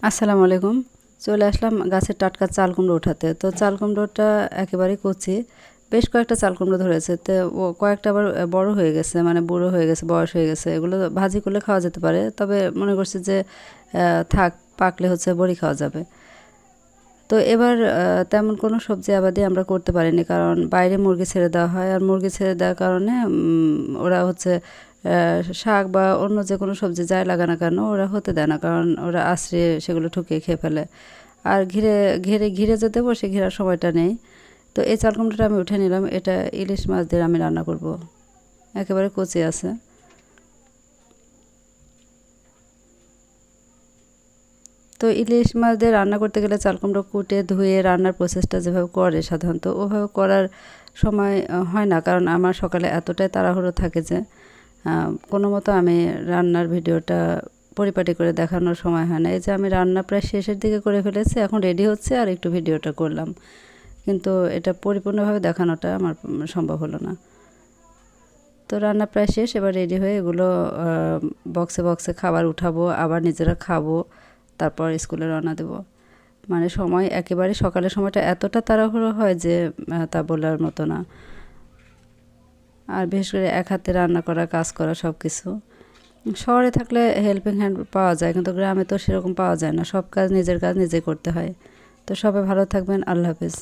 আসসালামু আলাইকুম। চলে আসলাম গাছের টাটকা চাল কুমড়ো উঠাতে। তো চাল কুমড়োটা একেবারেই কচি, বেশ কয়েকটা চাল কুমড়ো ধরেছে। তো ও কয়েকটা আবার বড় হয়ে গেছে, মানে বুড়ো হয়ে গেছে, বয়স হয়ে গেছে। এগুলো ভাজি করলে খাওয়া যেতে পারে, তবে মনে করছি যে থাক, পাকলে হচ্ছে বড়ি খাওয়া যাবে। তো এবার তেমন কোনো সবজি আবাদি আমরা করতে পারিনি, কারণ বাইরে মুরগি ছেড়ে দেওয়া হয়। আর মুরগি ছেড়ে দেওয়ার কারণে ওরা হচ্ছে শাক বা অন্য যে কোনো সবজি যাই লাগা না কেন ওরা হতে দেয় না, কারণ ওরা আশ্রয়ে সেগুলো ঠুকিয়ে খেয়ে ফেলে। আর ঘিরে ঘিরে ঘিরে যে দেবো, সে ঘিরার সময়টা নেই। তো এই চাল কুমড়োটা আমি উঠে নিলাম। এটা ইলিশ মাছ দিয়ে আমি রান্না করব, একেবারে কচি আছে। তো ইলিশ মাছ দিয়ে রান্না করতে গেলে চাল কুমড়ো কুটে ধুয়ে রান্নার প্রসেসটা যেভাবে করে সাধারণত ওভাবে করার সময় হয় না, কারণ আমার সকালে এতটাই তাড়াহুড়ো থাকে যে কোনো মতো আমি রান্নার ভিডিওটা পরিপাটি করে দেখানোর সময় হয় না। এই যে আমি রান্না প্রায় শেষের দিকে করে ফেলেছি, এখন রেডি হচ্ছে আর একটু ভিডিওটা করলাম, কিন্তু এটা পরিপূর্ণভাবে দেখানোটা আমার সম্ভব হলো না। তো রান্না প্রায় শেষ, এবার রেডি হয়ে এগুলো বক্সে বক্সে খাবার উঠাবো, আবার নিজেরা খাবো, তারপর স্কুলে রওনা দেবো। মানে সময় একেবারে সকালের সময়টা এতটা তাড়াহুড়ো হয় যে তা বলার মতো না। আর বিশেষ করে এক হাতে রান্না করা, কাজ করা, সব কিছু। শহরে থাকলে হেল্পিং হ্যান্ড পাওয়া যায়, কিন্তু গ্রামে তো সেরকম পাওয়া যায় না। সব কাজ নিজের কাজ নিজে করতে হয়। তো সবাই ভালো থাকবেন। আল্লাহ হাফেজ।